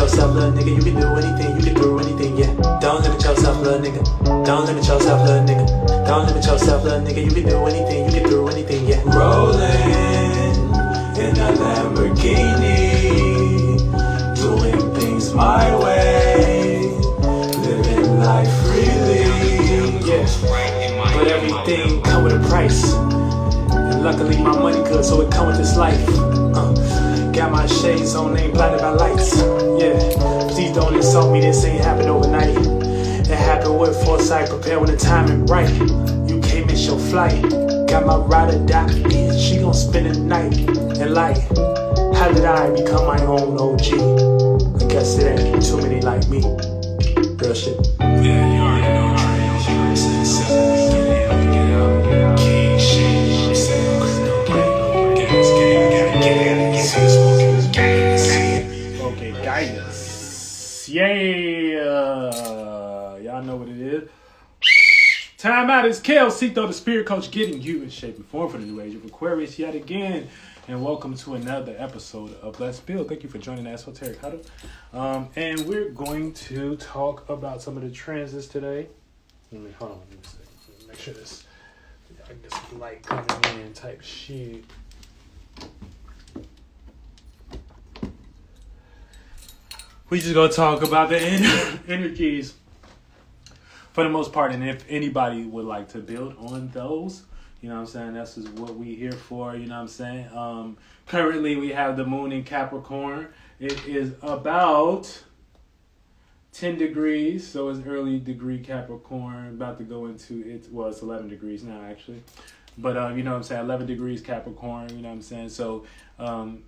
yourself, little nigga. You can do anything, you can do anything, yeah. Don't limit yourself, little nigga. Don't limit yourself, little nigga. Don't limit yourself, little nigga. You can do anything, you can do anything, yeah. Rolling in a Lamborghini, doing things my way, living life freely, yeah. But everything come with a price, and luckily my money good, so it come with this life. Got my shades on, ain't blinded by lights, yeah. Please don't insult me, this ain't happened overnight. It happened with foresight, prepare when the timing right. You can't miss your flight. Got my ride or die, bitch, she gon' spend the night. And like, how did I become my own OG? I guess it ain't too many like me. Real shit. Yeah, you already know. Okay, guys. Yeah. Y'all know what it is. Time out is CeitoLLC, the spirit coach, getting you in shape and form for the new age of Aquarius yet again. And welcome to another episode of Let's Build. Thank you for joining the Esoteric Huddle. And we're going to talk about some of the transits today. Hold on, let me see. Make sure this, I get some light coming in type shit. We just gonna talk about the energies for the most part, and if anybody would like to build on those, you know what I'm saying, that's just what we here for, you know what I'm saying. Currently we have the moon in Capricorn. It is about 10 degrees, so it's early degree Capricorn, about to go into it. Well, it's 11 degrees now actually, but you know what I'm saying, 11 degrees Capricorn, you know what I'm saying. So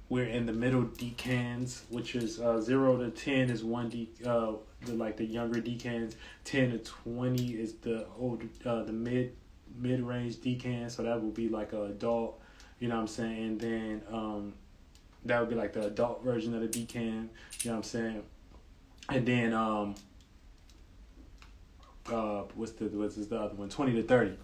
we're in the middle decans, which is 0 to 10 is one the younger decans. 10 to 20 is the older, the mid-range decan, so that would be like an adult, you know what I'm saying. And then that would be like the adult version of the decan, you know what I'm saying. And then what's the other one? 20 to 30.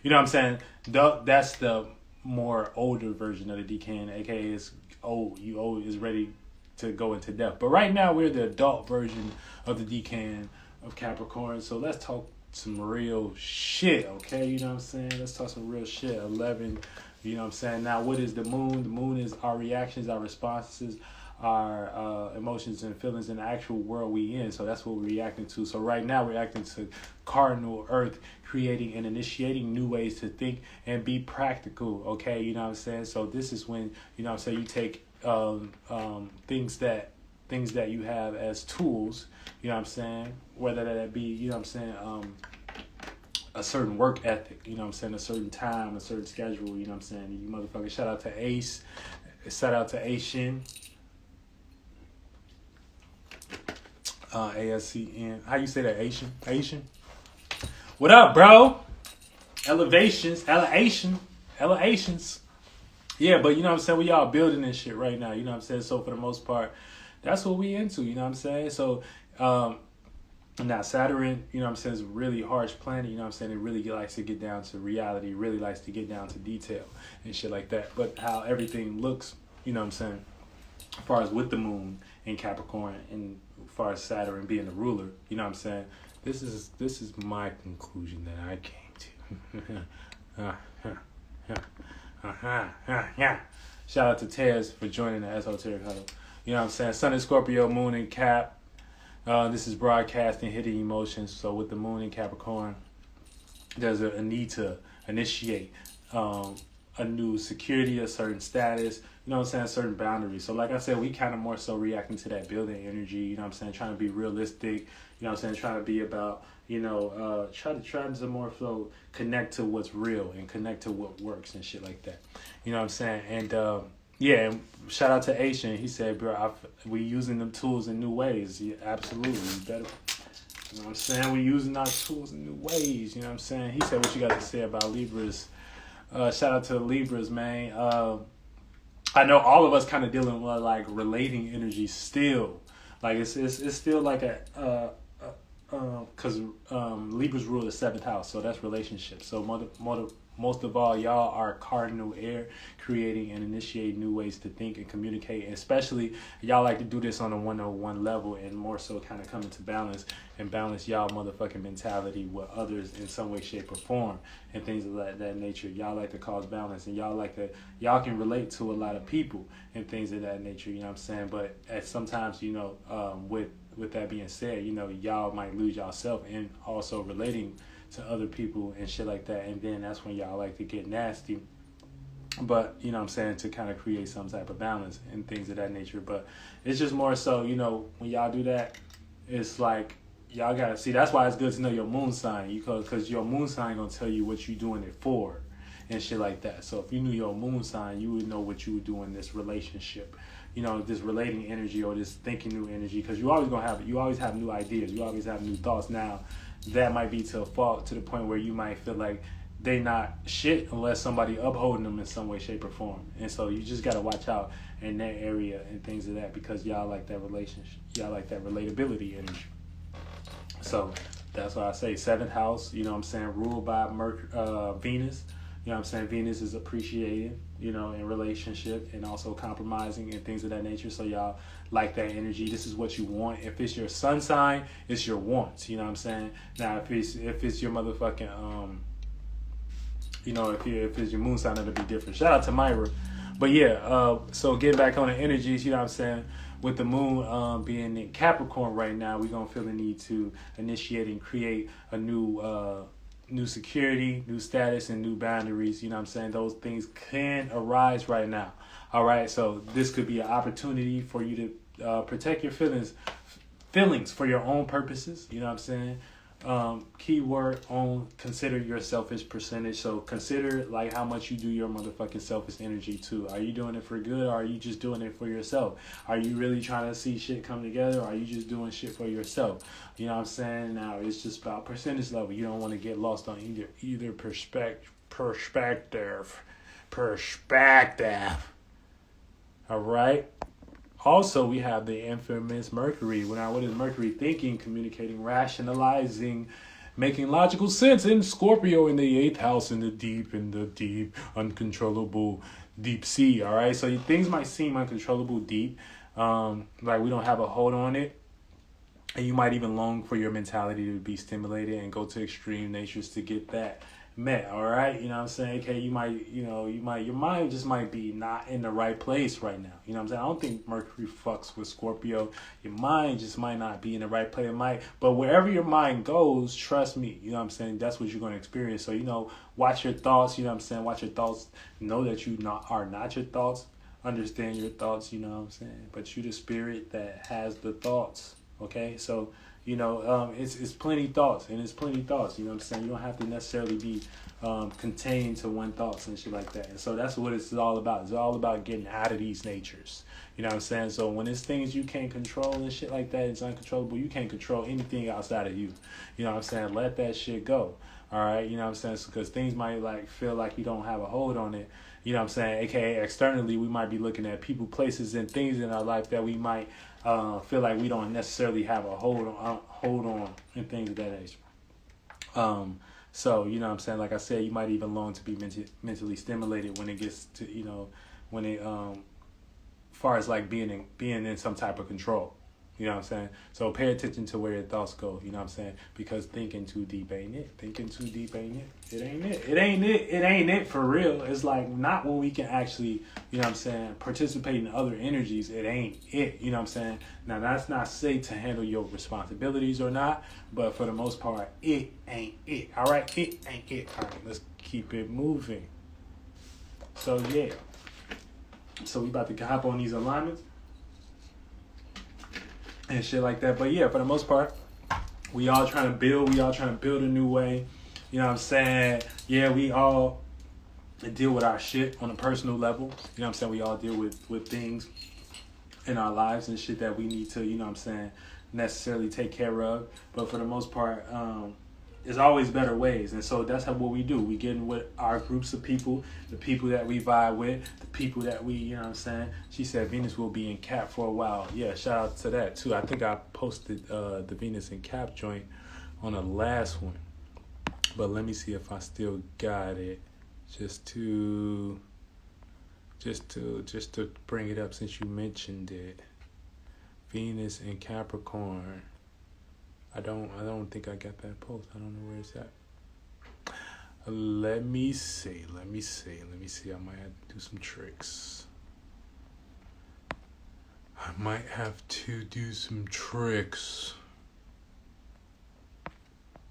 You know what I'm saying? That's the more older version of the decan, aka is old. You old is ready to go into depth. But right now we're the adult version of the decan of Capricorn. So let's talk some real shit, okay? You know what I'm saying? Let's talk some real shit. 11, you know what I'm saying? Now, what is the moon? The moon is our reactions, our responses, our emotions and feelings in the actual world we in. So that's what we're reacting to. So right now we're reacting to cardinal earth, creating and initiating new ways to think and be practical, okay? You know what I'm saying? So this is when, you know what I'm saying, you take things that you have as tools, you know what I'm saying, whether that be, you know what I'm saying, a certain work ethic, you know what I'm saying, a certain time, a certain schedule, you know what I'm saying. You motherfucker, shout out to Ace, shout out to Asian, ASCN. How you say that? Asian. What up, bro? Elevations. Yeah, but you know what I'm saying, we all building this shit right now, you know what I'm saying. So for the most part, that's what we into, you know what I'm saying. So now Saturn, you know what I'm saying, is a really harsh planet, you know what I'm saying. It really likes to get down to reality, really likes to get down to detail and shit like that. But how everything looks, you know what I'm saying, as far as with the moon in Capricorn and as far as Saturn being the ruler, you know what I'm saying, this is my conclusion that I came to. Shout out to Todaes for joining the Esoteric Huddle. You know what I'm saying? Sun in Scorpio, moon in Cap. This is broadcasting hidden emotions. So with the moon in Capricorn, there's a need to initiate a new security, a certain status, you know what I'm saying, certain boundaries. So like I said, we kind of more so reacting to that building energy, you know what I'm saying, trying to be realistic, you know what I'm saying, trying to be about, you know, try to more so connect to what's real and connect to what works and shit like that. You know what I'm saying? And yeah, shout out to Asian. He said, bro, we using them tools in new ways. Yeah, absolutely. You better, you know what I'm saying? We using our tools in new ways. You know what I'm saying? He said, what you got to say about Libras? Shout out to the Libras, man. I know all of us kind of dealing with like relating energy still. Like it's still like because Libras rule the 7th house, so that's relationships. So most of all, y'all are cardinal air, creating and initiating new ways to think and communicate. And especially, y'all like to do this on a 101 level, and more so kind of come into balance and balance y'all motherfucking mentality with others in some way, shape, or form, and things of that nature. Y'all like to cause balance, and y'all can relate to a lot of people and things of that nature. You know what I'm saying? But at sometimes, with that being said, y'all might lose yourself in also relating to other people and shit like that, and then that's when y'all like to get nasty. But you know what I'm saying, to kind of create some type of balance and things of that nature. But it's just more so, when y'all do that, it's like y'all gotta see. That's why it's good to know your moon sign, because your moon sign gonna tell you what you doing it for and shit like that. So if you knew your moon sign, you would know what you would do in this relationship, this relating energy or this thinking new energy, because you always have new ideas, you always have new thoughts. Now that might be to a fault, to the point where you might feel like they not shit unless somebody upholding them in some way, shape, or form. And so you just gotta watch out in that area and things of that, because y'all like that relationship, y'all like that relatability energy. So that's why I say seventh house, ruled by Venus. Venus is appreciating, in relationship and also compromising and things of that nature. So y'all like that energy. This is what you want. If it's your sun sign, it's your wants. Now if it's your motherfucking if it's your moon sign, it'll be different. Shout out to Myra. But yeah, so get back on the energies, with the moon being in Capricorn right now, we're gonna feel the need to initiate and create a new security, new status, and new boundaries. Those things can arise right now. All right, so this could be an opportunity for you to protect your feelings for your own purposes. Keyword on consider your selfish percentage. So consider like how much you do your motherfucking selfish energy too. Are you doing it for good, or are you just doing it for yourself? Are you really trying to see shit come together, or are you just doing shit for yourself? Now it's just about percentage level. You don't want to get lost on either perspective. All right. Also, we have the infamous Mercury. Now, what is Mercury? Thinking, communicating, rationalizing, making logical sense. In Scorpio in the 8th house, in the deep, uncontrollable deep sea. All right, so things might seem uncontrollable deep, like we don't have a hold on it. And you might even long for your mentality to be stimulated and go to extreme natures to get that met. All right, Okay, your mind just might be not in the right place right now. I don't think Mercury fucks with Scorpio. Your mind just might not be in the right place. It might, but wherever your mind goes, trust me, that's what you're going to experience. So watch your thoughts. Watch your thoughts. Know that you are not your thoughts. Understand your thoughts. But you the spirit that has the thoughts. Okay, so it's plenty thoughts, and it's plenty thoughts. You don't have to necessarily be contained to one thoughts and shit like that. And so that's what it's all about. It's all about getting out of these natures. So when it's things you can't control and shit like that, it's uncontrollable. You can't control anything outside of you. Let that shit go. All right, because things might feel like you don't have a hold on it. AKA externally, we might be looking at people, places, and things in our life that we might feel like we don't necessarily have a hold on and things of that nature. So like I said, you might even long to be mentally stimulated when it gets to when it far as like being in some type of control. So pay attention to where your thoughts go, because thinking too deep ain't it. Thinking too deep ain't it. It ain't it. It ain't it. It ain't it for real. It's like not when we can actually, participate in other energies. It ain't it. Now that's not say to handle your responsibilities or not, but for the most part, it ain't it. All right, it ain't it. All right, let's keep it moving. So yeah. So we about to hop on these alignments and shit like that. But yeah, for the most part, we all trying to build a new way. Yeah, we all deal with our shit on a personal level. We all deal with things in our lives and shit that we need to, necessarily take care of. But for the most part, there's always better ways. And so that's what we do. We get in with our groups of people, the people that we vibe with, the people that we, She said Venus will be in Cap for a while. Yeah, shout out to that too. I think I posted the Venus in Cap joint on the last one. But let me see if I still got it. just to bring it up since you mentioned it. Venus in Capricorn. I don't think I got that post. I don't know where it's at. Let me see. I might have to do some tricks.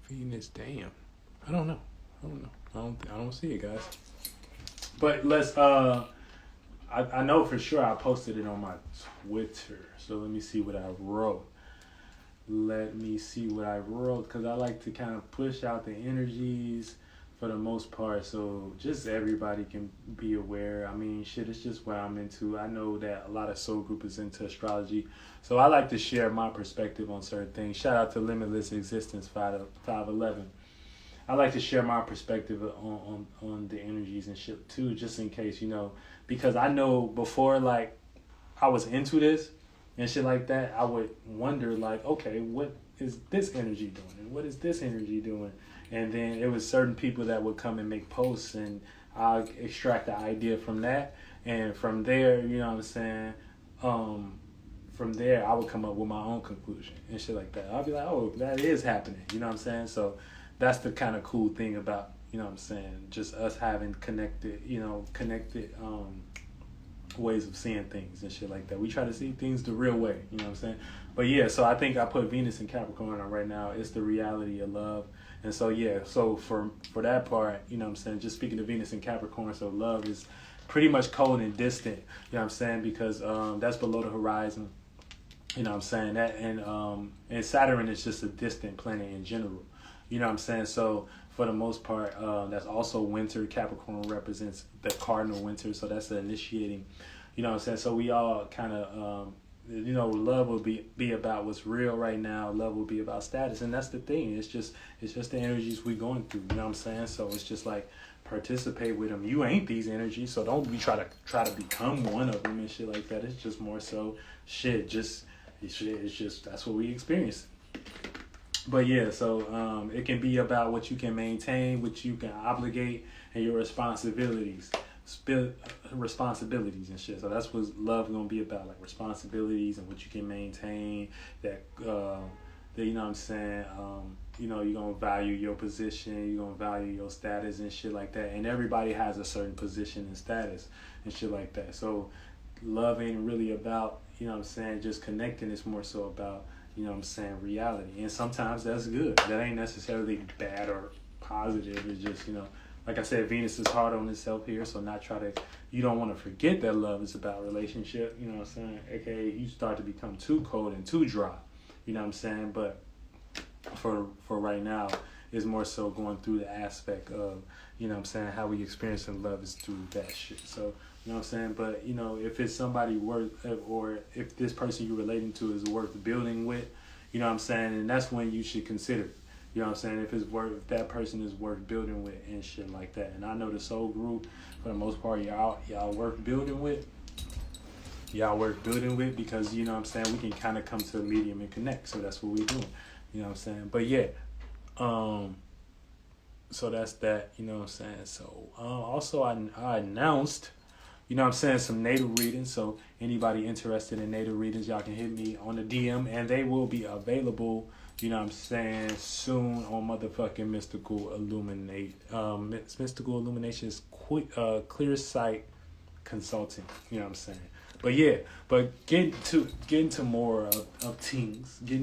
Venus, damn. I don't know. I don't see it, guys. But let's I know for sure I posted it on my Twitter. So let me see what I wrote. Because I like to kind of push out the energies for the most part, so just everybody can be aware. I mean, shit, it's just what I'm into. I know that a lot of soul group is into astrology, so I like to share my perspective on certain things. Shout out to Limitless Existence 511. I like to share my perspective on the energies and shit too, just in case, because I know before, like, I was into this and shit like that, I would wonder, like, okay, what is this energy doing? And what is this energy doing? And then it was certain people that would come and make posts, and I'll extract the idea from that. And from there, you know what I'm saying? From there, I would come up with my own conclusion and shit like that. I'll be like, oh, that is happening. You know what I'm saying? So that's the kind of cool thing about, you know what I'm saying, just us having connected ways of seeing things and shit like that. We try to see things the real way, you know what I'm saying? But yeah, so I think I put Venus in Capricorn on right now. It's the reality of love. And so yeah, so for that part, you know what I'm saying, just speaking of Venus in Capricorn, so love is pretty much cold and distant, you know what I'm saying, because that's below the horizon. You know what I'm saying? That and Saturn is just a distant planet in general. You know what I'm saying? So for the most part, that's also winter. Capricorn represents the cardinal winter, so that's the initiating. You know what I'm saying? So we all kind of, love will be about what's real right now. Love will be about status, and that's the thing. It's just the energies we going through. You know what I'm saying? So it's just like participate with them. You ain't these energies, so don't be try to become one of them and shit like that. It's just more so shit. It's just that's what we experience. But yeah, so it can be about what you can maintain, what you can obligate, and your responsibilities and shit. So that's what love gonna be about, like responsibilities and what you can maintain. That you know what I'm saying. You're gonna value your position. You're gonna value your status and shit like that. And everybody has a certain position and status and shit like that. So love ain't really about, you know what I'm saying, just connecting. It's more so about, you know what I'm saying, reality. And sometimes that's good. That ain't necessarily bad or positive. It's just, like I said, Venus is hard on itself here, so you don't want to forget that love is about relationship, you know what I'm saying? AKA you start to become too cold and too dry, you know what I'm saying? But for right now, it's more so going through the aspect of, you know what I'm saying, how we experiencing love is through that shit. So, you know what I'm saying? But, if it's somebody worth, or if this person you're relating to is worth building with, you know what I'm saying? And that's when you should consider it. You know what I'm saying? If that person is worth building with and shit like that. And I know the soul group, for the most part, y'all worth building with. Y'all worth building with because, you know what I'm saying, we can kind of come to a medium and connect. So that's what we're doing. You know what I'm saying? But yeah. So that's that, you know what I'm saying? So also I announced, you know what I'm saying, some natal readings. So anybody interested in natal readings, y'all can hit me on the DM and they will be available, you know what I'm saying, soon on motherfucking Mystical Illumination's Clear Sight Consulting, you know what I'm saying. But yeah, getting to more of things, you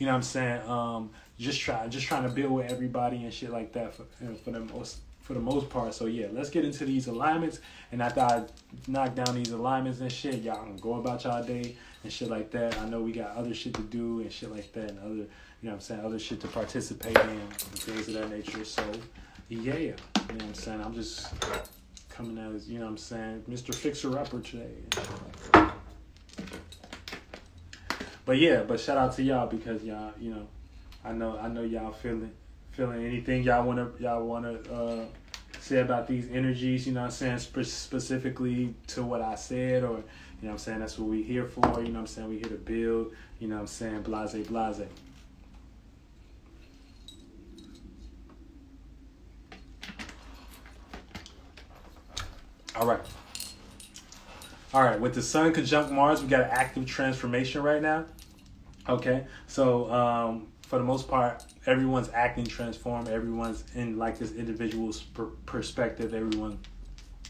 know what I'm saying, just trying to build with everybody and shit like that for the most part. So yeah, let's get into these alignments. And after I knock down these alignments and shit, y'all can go about y'all day and shit like that. I know we got other shit to do and shit like that, and other, you know what I'm saying, other shit to participate in and things of that nature. So yeah, you know what I'm saying, I'm just coming as, you know what I'm saying, Mr. Fixer-Upper today. But shout out to y'all because y'all, I know y'all feeling anything y'all wanna say about these energies, you know what I'm saying, specifically to what I said, or, you know what I'm saying, that's what we here for, you know what I'm saying, we here to build, you know what I'm saying, blase. All right. All right. With the Sun conjunct Mars, we got an active transformation right now. Okay. So for the most part, everyone's acting transformed. Everyone's in like this individual's perspective. Everyone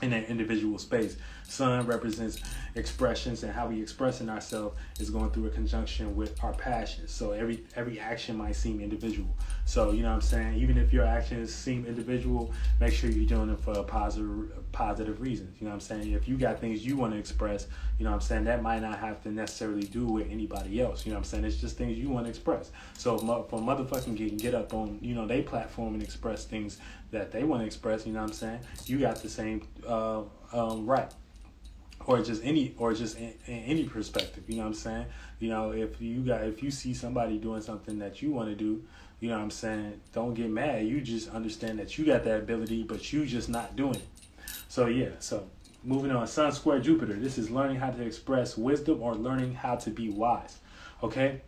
in an individual space. Sun represents expressions, and how we expressing ourselves is going through a conjunction with our passions. So every action might seem individual. So you know what I'm saying, even if your actions seem individual, make sure you're doing it for a positive reasons. You know what I'm saying? If you got things you want to express, you know what I'm saying, that might not have to necessarily do with anybody else. You know what I'm saying? It's just things you want to express. So for motherfucking can get up on, you know, they platform and express things that they want to express, you know what I'm saying, you got the same right. Or just in any perspective, you know what I'm saying? You know, if you see somebody doing something that you want to do, you know what I'm saying, don't get mad. You just understand that you got that ability, but you just not doing it. So yeah, so moving on, Sun square Jupiter. This is learning how to express wisdom or learning how to be wise. Okay?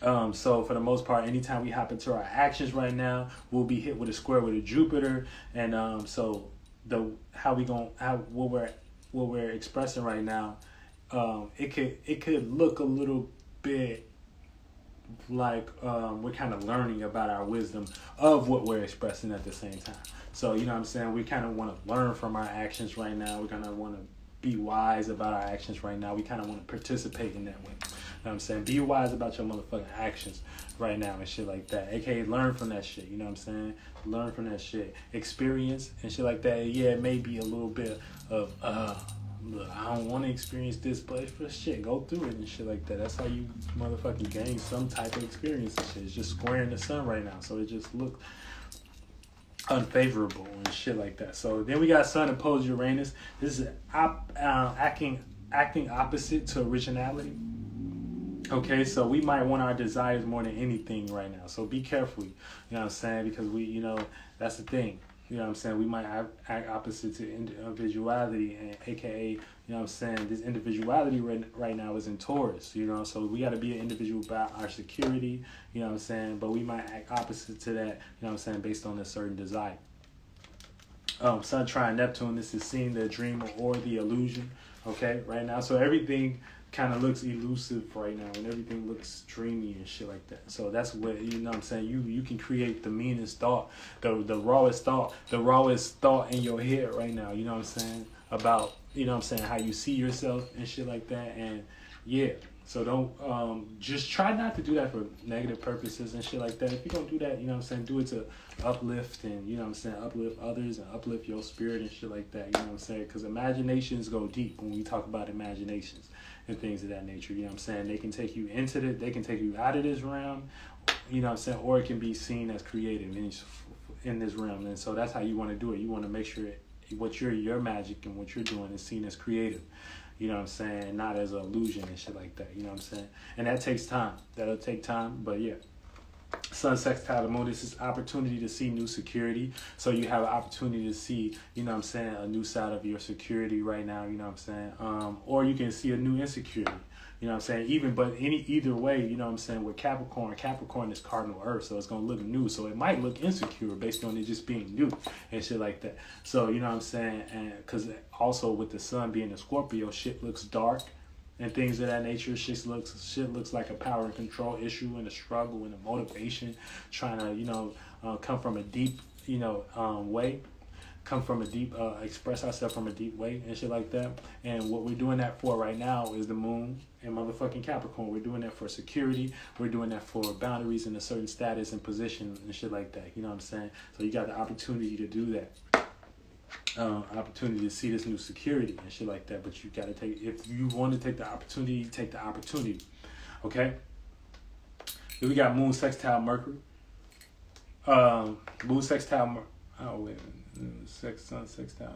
So for the most part, anytime we hop into our actions right now, we'll be hit with a square with a Jupiter, and so what we're expressing right now, it could look a little bit like we're kind of learning about our wisdom of what we're expressing at the same time. So you know what I'm saying, we kind of want to learn from our actions right now. We kind of want to be wise about our actions right now. We kind of want to participate in that way. You know what I'm saying? Be wise about your motherfucking actions right now and shit like that. AKA learn from that shit. You know what I'm saying? Learn from that shit. Experience and shit like that. Yeah, it may be a little bit of look, I don't want to experience this, but for shit, go through it and shit like that. That's how you motherfucking gain some type of experience and shit. It's just squaring the sun right now, so it just looks unfavorable and shit like that. So then we got Sun opposed Uranus. This is acting opposite to originality. Okay, so we might want our desires more than anything right now. So be careful, you know what I'm saying, because we, you know, that's the thing. You know what I'm saying? We might act opposite to individuality, and AKA, you know what I'm saying, this individuality right now is in Taurus, you know, so we got to be an individual about our security, you know what I'm saying, but we might act opposite to that, you know what I'm saying, based on a certain desire. Sun trine Neptune, this is seeing the dream or the illusion, okay, right now. So everything kind of looks elusive right now, and everything looks dreamy and shit like that. So that's what, you know what I'm saying, you can create the meanest thought, the rawest thought in your head right now, you know what I'm saying, about, you know what I'm saying, how you see yourself and shit like that. And yeah, so don't just try not to do that for negative purposes and shit like that. If you don't do that, you know what I'm saying, do it to uplift and, you know what I'm saying, uplift others and uplift your spirit and shit like that, you know what I'm saying, because imaginations go deep when we talk about imaginations and things of that nature, you know what I'm saying. They can take you into they can take you out of this realm, you know what I'm saying, or it can be seen as creative in this realm. And so that's how you want to do it. You want to make sure what your magic and what you're doing is seen as creative, you know what I'm saying, not as an illusion and shit like that, you know what I'm saying. And that takes time. That'll take time, but yeah. Sun sextile the moon, this is opportunity to see new security. So you have an opportunity to see, you know what I'm saying, a new side of your security right now, you know what I'm saying. Or you can see a new insecurity, you know what I'm saying. Either way, you know what I'm saying, with Capricorn is cardinal earth, so it's gonna look new. So it might look insecure based on it just being new and shit like that. So you know what I'm saying, and because also with the sun being a Scorpio, shit looks dark and things of that nature. Shit looks like a power and control issue and a struggle and a motivation, trying to, you know, come from a deep, you know, way, express ourselves from a deep way and shit like that. And what we're doing that for right now is the moon and motherfucking Capricorn. We're doing that for security. We're doing that for boundaries and a certain status and position and shit like that. You know what I'm saying? So you got the opportunity to do that. Opportunity to see this new security and shit like that, but you gotta if you want to take the opportunity, okay. Then we got moon sextile Mercury, moon sextile, sun sextile.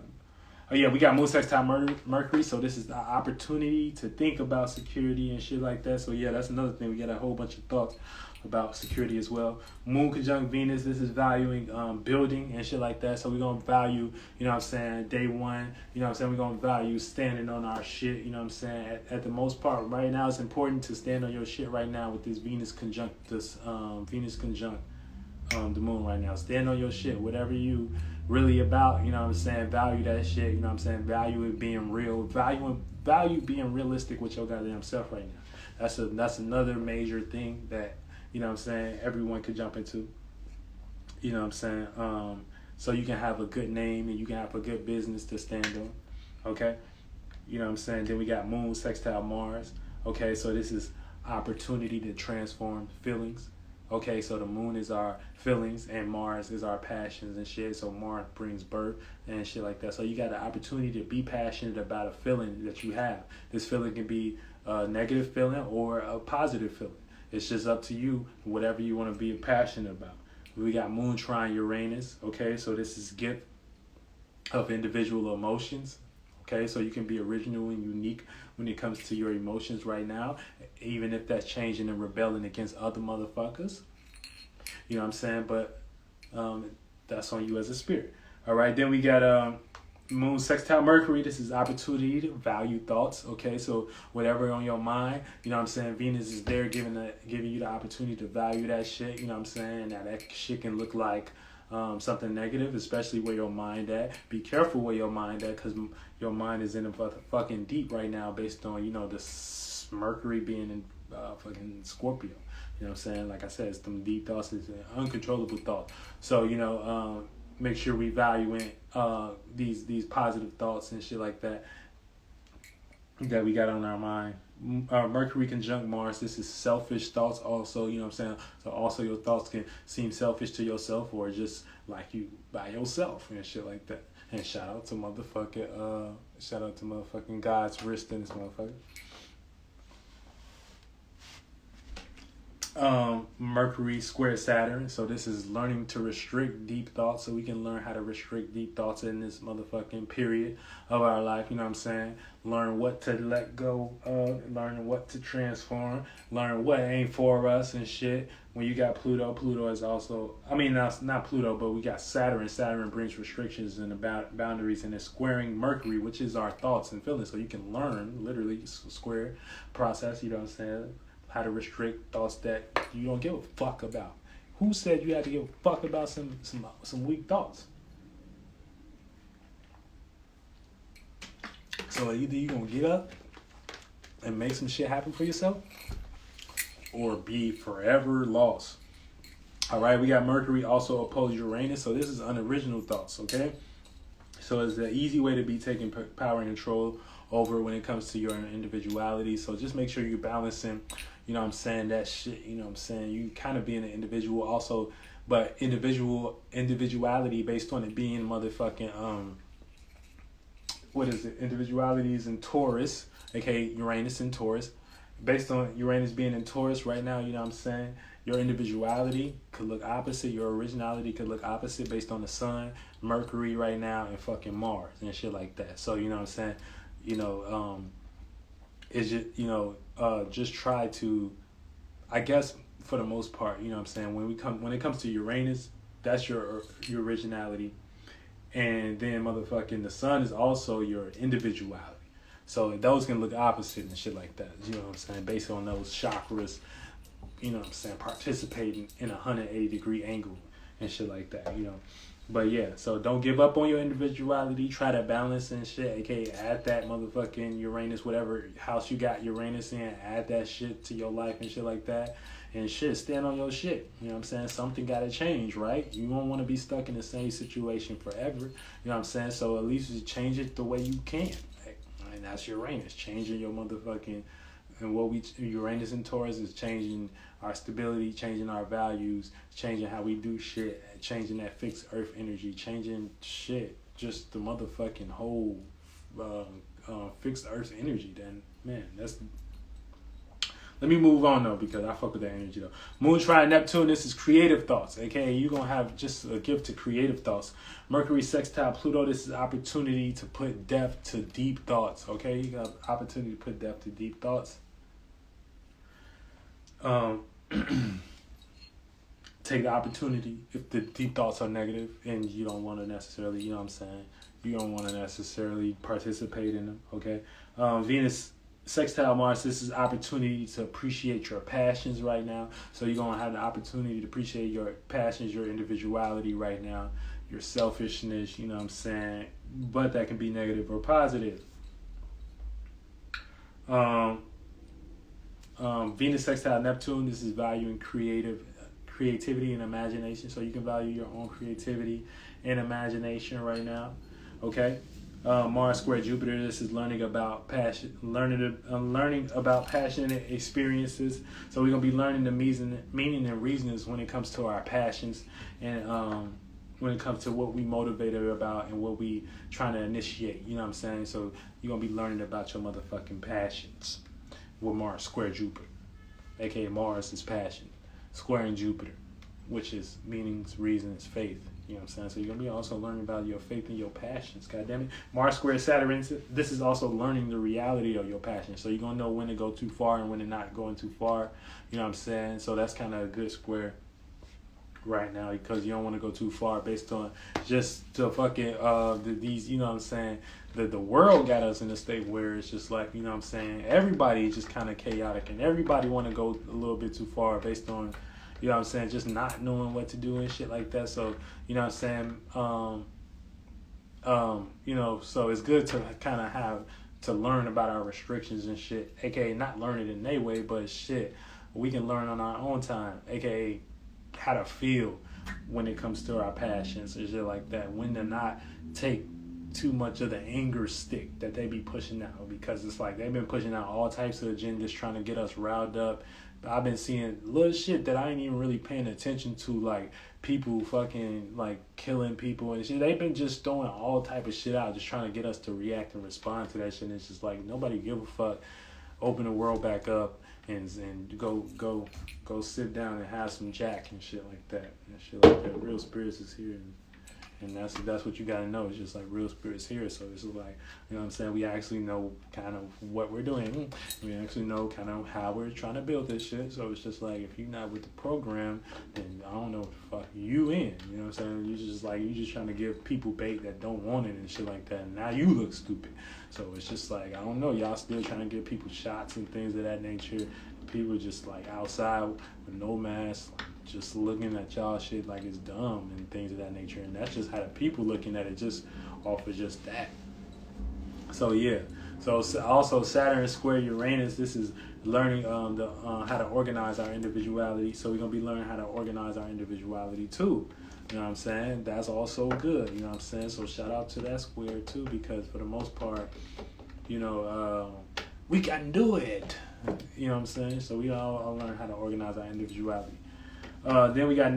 Oh yeah, we got moon sextile Mercury, so this is the opportunity to think about security and shit like that. So yeah, that's another thing. We got a whole bunch of thoughts about security as well. Moon conjunct Venus, this is valuing building and shit like that. So we're going to value, you know what I'm saying, day one, you know what I'm saying, we're going to value standing on our shit, you know what I'm saying. At the most part, right now, it's important to stand on your shit right now with this Venus conjunct the moon right now. Stand on your shit, whatever you really about, you know what I'm saying, value that shit, you know what I'm saying, value it being real, value being realistic with your goddamn self right now. That's another major thing that, you know what I'm saying, everyone could jump into. You know what I'm saying? So you can have a good name and you can have a good business to stand on. Okay? You know what I'm saying? Then we got Moon, Sextile, Mars. Okay, so this is opportunity to transform feelings. Okay, so the Moon is our feelings and Mars is our passions and shit. So Mars brings birth and shit like that. So you got the opportunity to be passionate about a feeling that you have. This feeling can be a negative feeling or a positive feeling. It's just up to you, whatever you want to be passionate about. We got Moon trine Uranus. Okay, so this is gift of individual emotions. Okay, so you can be original and unique when it comes to your emotions right now, even if that's changing and rebelling against other motherfuckers. You know what I'm saying? But that's on you as a spirit. All right, then we got Moon Sextile Mercury. This is opportunity to value thoughts. Okay, so whatever on your mind, you know what I'm saying, Venus is there giving you the opportunity to value that shit. You know what I'm saying? Now that shit can look like something negative, especially where your mind at. Be careful where your mind at, because your mind is in a fucking deep right now based on, you know, this Mercury being in fucking Scorpio. You know what I'm saying? Like I said, it's them deep thoughts, it's an uncontrollable thought. So, you know, make sure we valuing these positive thoughts and shit like that we got on our mind. Mercury conjunct Mars, this is selfish thoughts also, you know what I'm saying? So also your thoughts can seem selfish to yourself or just like you by yourself and shit like that. And shout out to motherfucking God's wrist in this motherfucker. Mercury square Saturn, so this is learning to restrict deep thoughts, so we can learn how to restrict deep thoughts in this motherfucking period of our life. You know what I'm saying? Learn what to let go of, learn what to transform, learn what ain't for us and shit. When you got Pluto is also, I mean, not Pluto, but we got Saturn. Saturn brings restrictions and boundaries, and it's squaring Mercury, which is our thoughts and feelings. So you can learn, literally square process, you know what I'm saying, how to restrict thoughts that you don't give a fuck about. Who said you had to give a fuck about some weak thoughts? So either you gonna get up and make some shit happen for yourself, or be forever lost. All right, we got Mercury also opposed Uranus, so this is unoriginal thoughts. Okay, so it's the easy way to be taking power and control over when it comes to your individuality. So just make sure you're balancing, you know what I'm saying, that shit, you know what I'm saying, you kind of being an individual also, but individuality based on it being motherfucking what is it, individualities in Taurus, aka Uranus in Taurus. Based on Uranus being in Taurus right now, you know what I'm saying, your individuality could look opposite, your originality could look opposite based on the sun, Mercury right now, and fucking Mars and shit like that. So, you know what I'm saying, you know, it's just, you know, just try to, I guess for the most part, you know what I'm saying, when it comes to Uranus, that's your originality. And then motherfucking the sun is also your individuality. So those can look opposite and shit like that. You know what I'm saying? Based on those chakras, you know what I'm saying, participating in a 180-degree angle and shit like that, you know. But yeah, so don't give up on your individuality. Try to balance and shit. AKA add that motherfucking Uranus, whatever house you got Uranus in, add that shit to your life and shit like that. And shit, stand on your shit. You know what I'm saying? Something gotta change, right? You don't want to be stuck in the same situation forever. You know what I'm saying? So at least you change it the way you can. And that's Uranus, changing your motherfucking, and Uranus and Taurus is changing our stability, changing our values, changing how we do shit, changing that fixed earth energy, changing shit, just the motherfucking whole fixed earth energy. Then, man, that's... Let me move on though, because I fuck with that energy though. Moon trine Neptune, this is creative thoughts. Okay, you're gonna have just a gift to creative thoughts. Mercury sextile Pluto, this is opportunity to put depth to deep thoughts. Okay, you got opportunity to put depth to deep thoughts. Take the opportunity if the deep thoughts are negative and you don't want to necessarily, you know what I'm saying, you don't want to necessarily participate in them. Okay, Venus Sextile Mars, this is opportunity to appreciate your passions right now. So you're going to have the opportunity to appreciate your passions, your individuality right now. your selfishness, you know what I'm saying? But that can be negative or positive. Venus sextile Neptune, this is valuing creativity and imagination. So you can value your own creativity and imagination right now. Okay. Mars square Jupiter, this is learning about passion, learning about passionate experiences. So we're gonna be learning the meaning and reasons when it comes to our passions, and when it comes to what we motivated about and what we trying to initiate. You know what I'm saying? So you're gonna be learning about your motherfucking passions with Mars square Jupiter, aka Mars is passion, squaring Jupiter, which is meanings, reasons, faith. You know what I'm saying? So you're going to be also learning about your faith and your passions. God damn it. Mars square Saturn, this is also learning the reality of your passion. So you're going to know when to go too far and when to not going too far. You know what I'm saying? So that's kind of a good square right now, because you don't want to go too far based on just the fucking, these, you know what I'm saying? The world got us in a state where it's just like, you know what I'm saying? Everybody is just kind of chaotic, and everybody want to go a little bit too far based on, you know what I'm saying, just not knowing what to do and shit like that. So, you know what I'm saying? You know, so it's good to kind of have to learn about our restrictions and shit, aka not learn it in their way, but shit, we can learn on our own time, aka how to feel when it comes to our passions and shit like that, when to not take too much of the anger stick that they be pushing out, because it's like they've been pushing out all types of agendas trying to get us riled up. I've been seeing little shit that I ain't even really paying attention to, like people fucking like killing people and shit. They've been just throwing all type of shit out, just trying to get us to react and respond to that shit. And it's just like nobody give a fuck. Open the world back up and go sit down and have some jack and shit like that. And shit like that. Real spirits is here. And that's what you gotta know. It's just like real spirits here. So it's just like, you know what I'm saying, we actually know kind of what we're doing. We actually know kind of how we're trying to build this shit. So it's just like, if you're not with the program, then I don't know what the fuck you in. You know what I'm saying? You just trying to give people bait that don't want it and shit like that. And now you look stupid. So it's just like, I don't know, y'all still trying to give people shots and things of that nature. People just like outside with no mask, just looking at y'all shit like it's dumb and things of that nature. And that's just how the people looking at it, just off of just that. So yeah. So also Saturn square Uranus, this is learning how to organize our individuality. So we're going to be learning how to organize our individuality too. You know what I'm saying? That's also good. You know what I'm saying? So shout out to that square too, because for the most part, you know, we can do it. You know what I'm saying? So we all learn how to organize our individuality. Then we got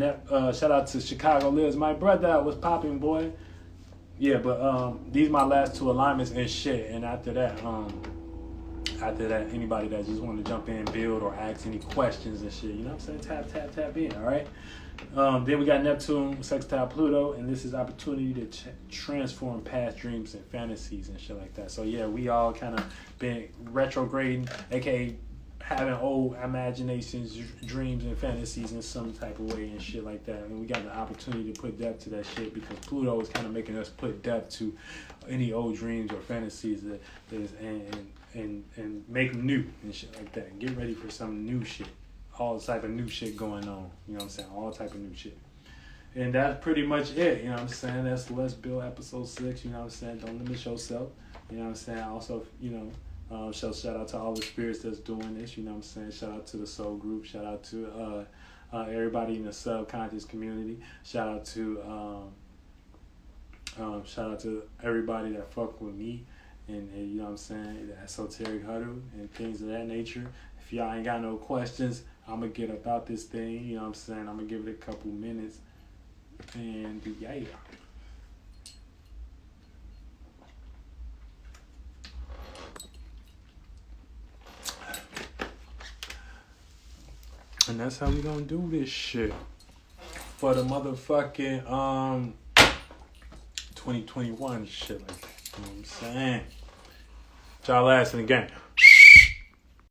shout out to Chicago Lives, my brother. Was popping, boy. Yeah, but these my last two alignments and shit. And after that, anybody that just want to jump in, build, or ask any questions and shit, you know what I'm saying? Tap in. All right. Then we got Neptune sextile Pluto, and this is opportunity to transform past dreams and fantasies and shit like that. So yeah, we all kind of been retrograding, aka having old imaginations, dreams, and fantasies in some type of way and shit like that. And we got the opportunity to put depth to that shit, because Pluto is kind of making us put depth to any old dreams or fantasies that is, and make them new and shit like that. And get ready for some new shit. All type of new shit going on. You know what I'm saying? All type of new shit. And that's pretty much it. You know what I'm saying? That's Let's Build episode 6. You know what I'm saying? Don't limit yourself. You know what I'm saying? Also, you know, shout out to all the spirits that's doing this. You know what I'm saying? Shout out to the soul group. Shout out to everybody in the subconscious community. Shout out to everybody that fuck with me. And you know what I'm saying? The esoteric huddle and things of that nature. If y'all ain't got no questions, I'm going to get about this thing. You know what I'm saying? I'm going to give it a couple minutes. And yeah. And that's how we going to do this shit. For the motherfucking 2021 shit like that. You know what I'm saying? Y'all last in the game.